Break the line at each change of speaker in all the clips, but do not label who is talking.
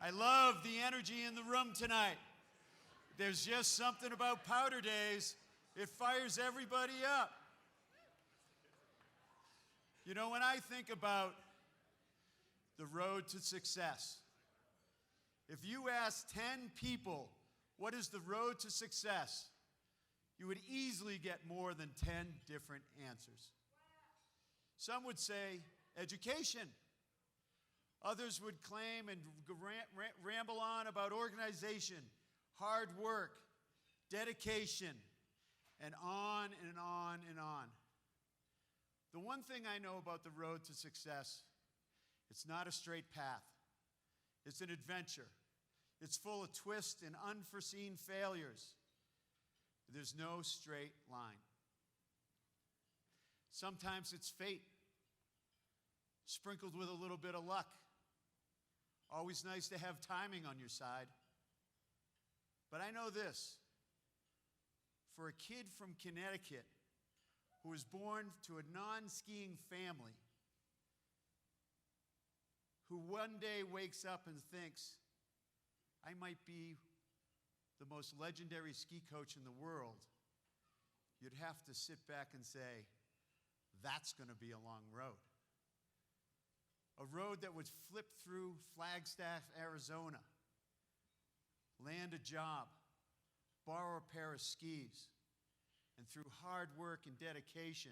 I love the energy in the room tonight. There's just something about powder days. It fires everybody up. You know, when I think about the road to success, if you ask 10 people, what is the road to success? You would easily get more than 10 different answers. Some would say education. Others would claim and ramble on about organization, hard work, dedication, and on and on and on. The one thing I know about the road to success, it's not a straight path. It's an adventure. It's full of twists and unforeseen failures. There's no straight line. Sometimes it's fate, sprinkled with a little bit of luck. Always nice to have timing on your side. But I know this. For a kid from Connecticut who was born to a non-skiing family, who one day wakes up and thinks, I might be the most legendary ski coach in the world, you'd have to sit back and say, that's going to be a long road. A road that would flip through Flagstaff, Arizona, land a job, borrow a pair of skis, and through hard work and dedication,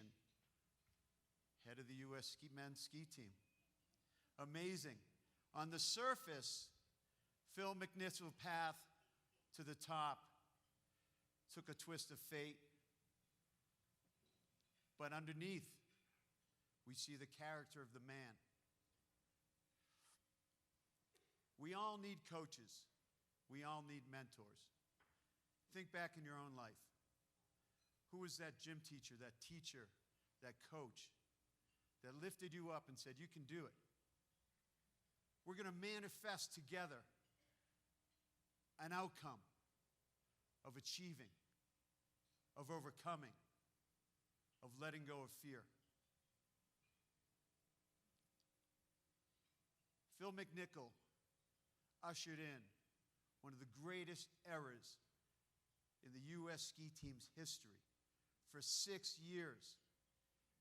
head of the U.S. men's ski team. Amazing. On the surface, Phil McNichol's path to the top took a twist of fate. But underneath, we see the character of the man. We all need coaches. We all need mentors. Think back in your own life. Who was that gym teacher, that teacher, that coach that lifted you up and said, you can do it? We're going to manifest together an outcome of achieving, of overcoming, of letting go of fear. Phil McNichol ushered in one of the greatest eras in the U.S. ski team's history. For 6 years,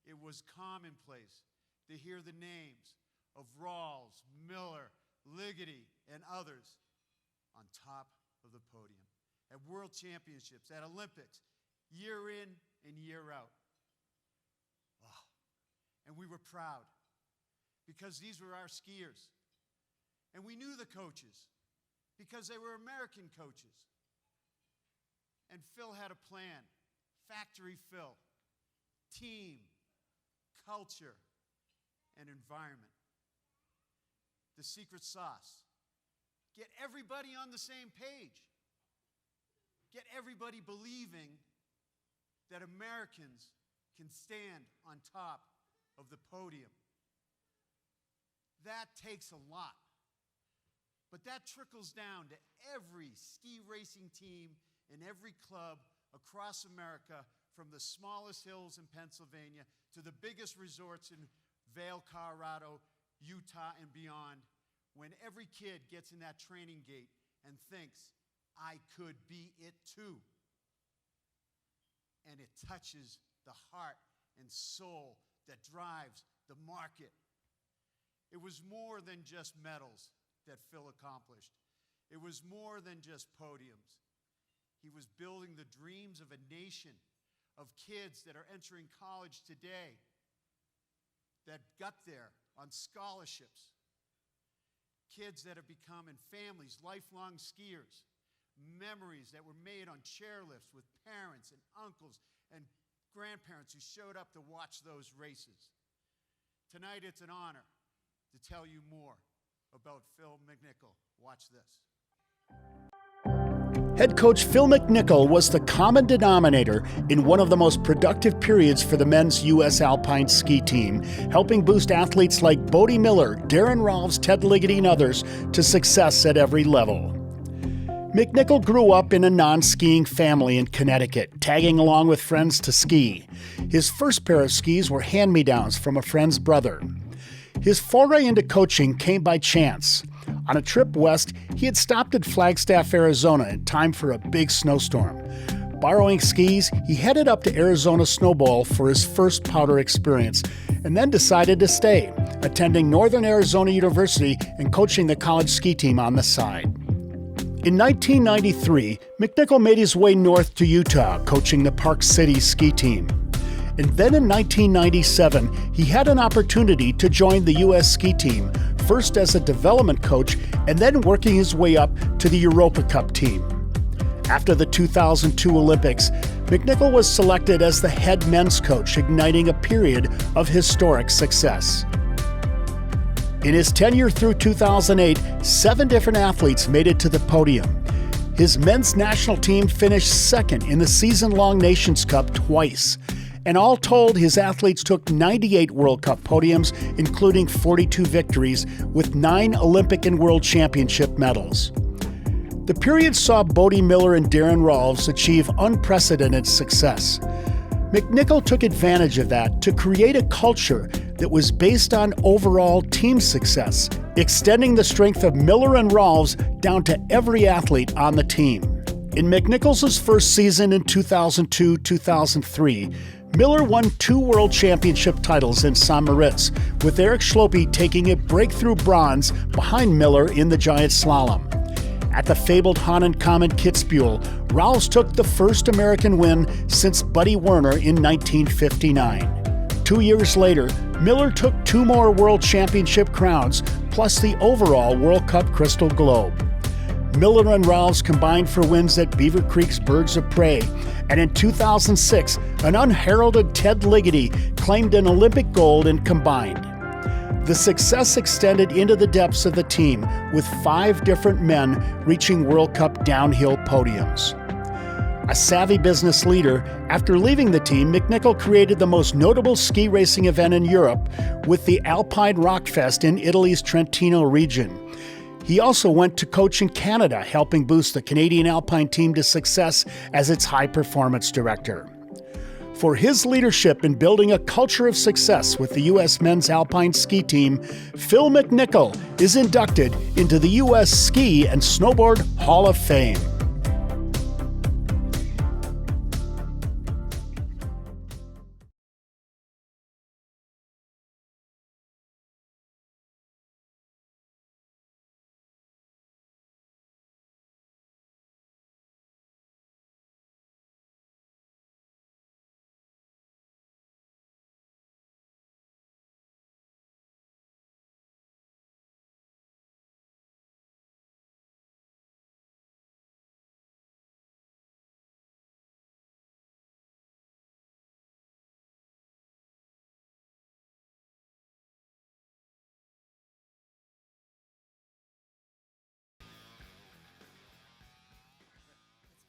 it was commonplace to hear the names of Rawls, Miller, Ligety, and others on top of the podium at World Championships, at Olympics, year in and year out. Oh, and we were proud because these were our skiers. And we knew the coaches because they were American coaches. And Phil had a plan, Factory Phil, team, culture, and environment. The secret sauce. Get everybody on the same page. Get everybody believing that Americans can stand on top of the podium. That takes a lot. But that trickles down to every ski racing team in every club across America, from the smallest hills in Pennsylvania to the biggest resorts in Vail, Colorado, Utah, and beyond. When every kid gets in that training gate and thinks, I could be it too. And it touches the heart and soul that drives the market. It was more than just medals that Phil accomplished. It was more than just podiums. He was building the dreams of a nation of kids that are entering college today that got there on scholarships. Kids that have become, in families, lifelong skiers. Memories that were made on chairlifts with parents and uncles and grandparents who showed up to watch those races. Tonight it's an honor to tell you more about Phil McNichol. Watch this.
Head coach Phil McNichol was the common denominator in one of the most productive periods for the men's U.S. Alpine ski team, helping boost athletes like Bodie Miller, Darren Rolfs, Ted Ligety, and others to success at every level. McNichol grew up in a non-skiing family in Connecticut, tagging along with friends to ski. His first pair of skis were hand-me-downs from a friend's brother. His foray into coaching came by chance. On a trip west, he had stopped at Flagstaff, Arizona in time for a big snowstorm. Borrowing skis, he headed up to Arizona Snowball for his first powder experience, and then decided to stay, attending Northern Arizona University and coaching the college ski team on the side. In 1993, McNichol made his way north to Utah, coaching the Park City ski team. And then in 1997, he had an opportunity to join the U.S. ski team, first as a development coach and then working his way up to the Europa Cup team. After the 2002 Olympics, McNichol was selected as the head men's coach, igniting a period of historic success. In his tenure through 2008, 7 different athletes made it to the podium. His men's national team finished second in the season-long Nations Cup twice. And all told, his athletes took 98 World Cup podiums, including 42 victories, with 9 Olympic and World Championship medals. The period saw Bodie Miller and Darren Rolfs achieve unprecedented success. McNichol took advantage of that to create a culture that was based on overall team success, extending the strength of Miller and Rolfs down to every athlete on the team. In McNichol's first season in 2002-2003, Miller won 2 World Championship titles in St. Moritz, with Eric Schlope taking a breakthrough bronze behind Miller in the giant slalom. At the fabled Hahnenkamm Kitzbühel, Rolfs took the first American win since Buddy Werner in 1959. 2 years later, Miller took 2 more World Championship crowns, plus the overall World Cup Crystal Globe. Miller and Rolfs combined for wins at Beaver Creek's Birds of Prey, and in 2006, an unheralded Ted Ligety claimed an Olympic gold in combined. The success extended into the depths of the team, with 5 different men reaching World Cup downhill podiums. A savvy business leader, after leaving the team, McNichol created the most notable ski racing event in Europe with the Alpine Rockfest in Italy's Trentino region. He also went to coach in Canada, helping boost the Canadian Alpine team to success as its high-performance director. For his leadership in building a culture of success with the U.S. men's alpine ski team, Phil McNichol is inducted into the U.S. Ski and Snowboard Hall of Fame.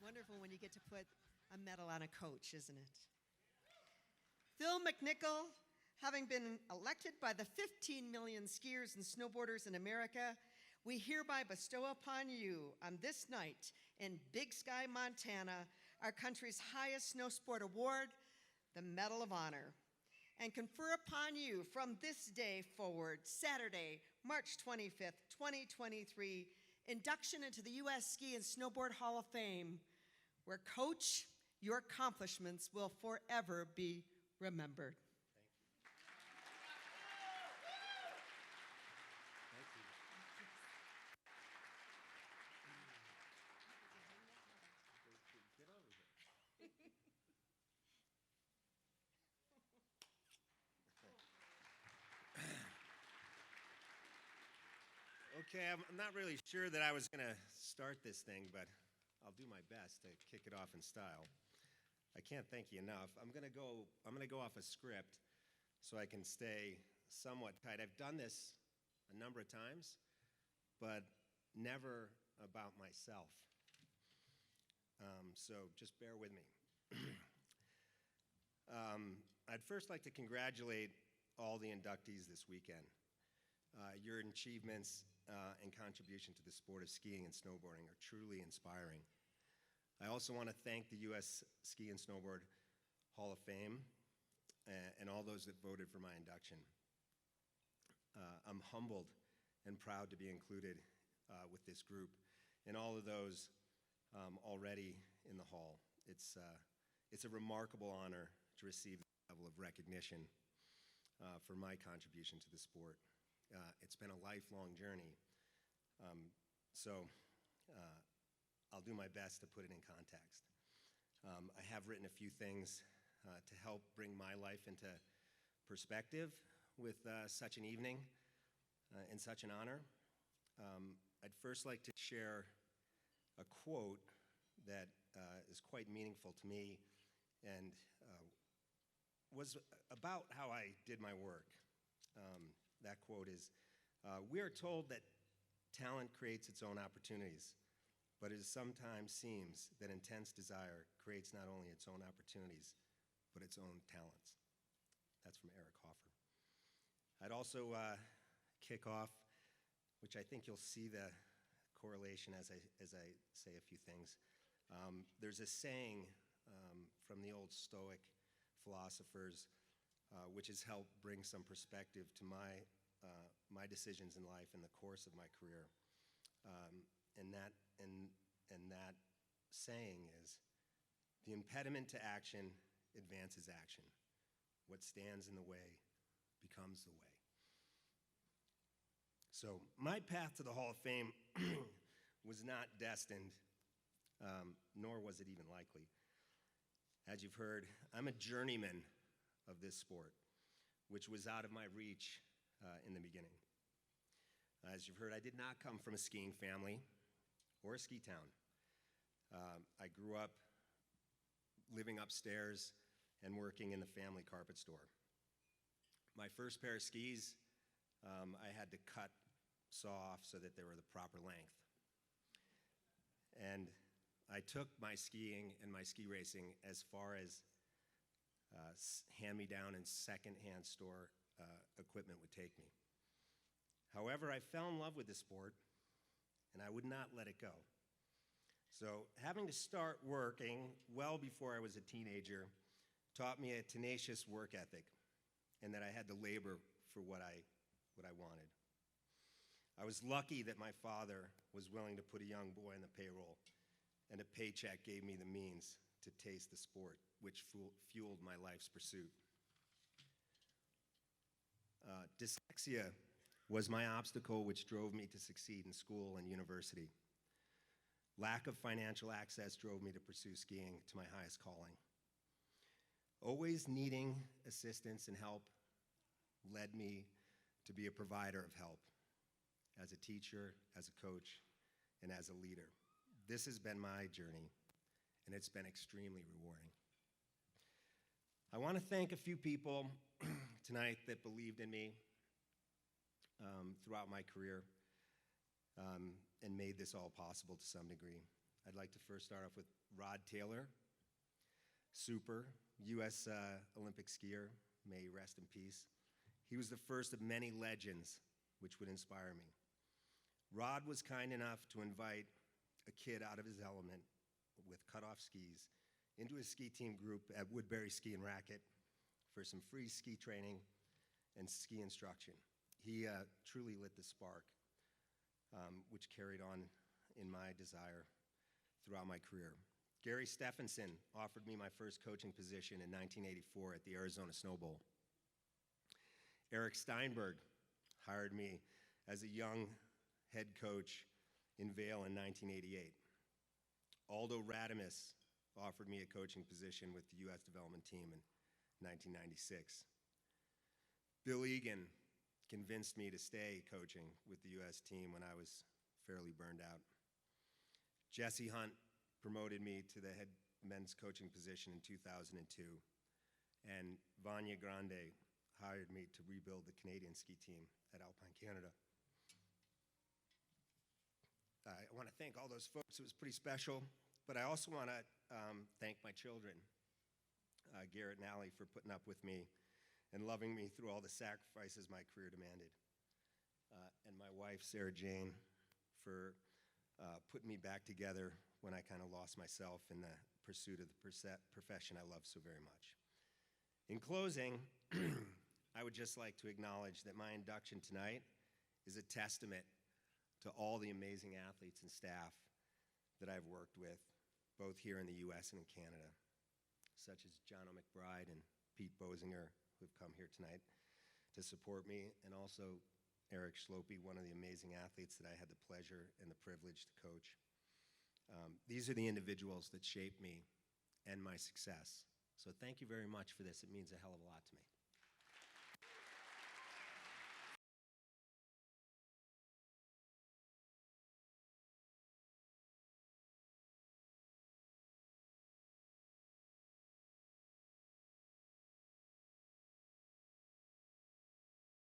Wonderful when you get to put a medal on a coach, isn't it? Phil McNichol, having been elected by the 15 million skiers and snowboarders in America, we hereby bestow upon you on this night in Big Sky, Montana, our country's highest snow sport award, the Medal of Honor, and confer upon you from this day forward, Saturday, March 25th, 2023, induction into the U.S. Ski and Snowboard Hall of Fame, where, Coach, your accomplishments will forever be remembered.
Okay, I'm not really sure that I was going to start this thing, but I'll do my best to kick it off in style. I can't thank you enough. I'm going to go off a script so I can stay somewhat tight. I've done this a number of times, but never about myself. So just bear with me. I'd first like to congratulate all the inductees this weekend. Your achievements and contribution to the sport of skiing and snowboarding are truly inspiring. I also want to thank the U.S. Ski and Snowboard Hall of Fame and all those that voted for my induction. I'm humbled and proud to be included with this group, and all of those already in the hall. It's a remarkable honor to receive this level of recognition for my contribution to the sport. It's been a lifelong journey, so I'll do my best to put it in context. I have written a few things to help bring my life into perspective with such an evening and such an honor. I'd first like to share a quote that is quite meaningful to me and was about how I did my work. That quote is, "We are told that talent creates its own opportunities, but it sometimes seems that intense desire creates not only its own opportunities, but its own talents." That's from Eric Hoffer. I'd also kick off, which I think you'll see the correlation as I say a few things. There's a saying from the old Stoic philosophers, which has helped bring some perspective to my decisions in life in the course of my career. And that saying is, "The impediment to action advances action. What stands in the way becomes the way." So my path to the Hall of Fame was not destined, nor was it even likely. As you've heard, I'm a journeyman of this sport, which was out of my reach in the beginning. As you've heard, I did not come from a skiing family or a ski town. I grew up living upstairs and working in the family carpet store. My first pair of skis, I had to saw off so that they were the proper length. And I took my skiing and my ski racing as far as hand-me-down and second-hand store equipment would take me. However, I fell in love with the sport, and I would not let it go. So having to start working well before I was a teenager taught me a tenacious work ethic, and that I had to labor for what I wanted. I was lucky that my father was willing to put a young boy on the payroll, and a paycheck gave me the means to taste the sport, which fueled my life's pursuit. Dyslexia was my obstacle which drove me to succeed in school and university. Lack of financial access drove me to pursue skiing to my highest calling. Always needing assistance and help led me to be a provider of help as a teacher, as a coach, and as a leader. This has been my journey, and it's been extremely rewarding. I want to thank a few people tonight that believed in me throughout my career and made this all possible to some degree. I'd like to first start off with Rod Taylor, super U.S. Olympic skier, may he rest in peace. He was the first of many legends which would inspire me. Rod was kind enough to invite a kid out of his element with cut-off skis into his ski team group at Woodbury Ski and Racket for some free ski training and ski instruction. He truly lit the spark, which carried on in my desire throughout my career. Gary Stephenson offered me my first coaching position in 1984 at the Arizona Snow Bowl. Eric Steinberg hired me as a young head coach in Vail in 1988. Aldo Radamus offered me a coaching position with the U.S. development team in 1996. Bill Egan convinced me to stay coaching with the U.S. team when I was fairly burned out. Jesse Hunt promoted me to the head men's coaching position in 2002, and Vanya Grande hired me to rebuild the Canadian ski team at Alpine Canada. I want to thank all those folks. It was pretty special, but I also want to thank my children, Garrett and Allie, for putting up with me and loving me through all the sacrifices my career demanded. And my wife, Sarah Jane, for putting me back together when I kind of lost myself in the pursuit of the profession I love so very much. In closing, I would just like to acknowledge that my induction tonight is a testament to all the amazing athletes and staff that I've worked with, both here in the U.S. and in Canada, such as Jono McBride and Pete Bosinger, who've come here tonight to support me, and also Eric Schlopy, one of the amazing athletes that I had the pleasure and the privilege to coach. These are the individuals that shaped me and my success. So thank you very much for this. It means a hell of a lot to me.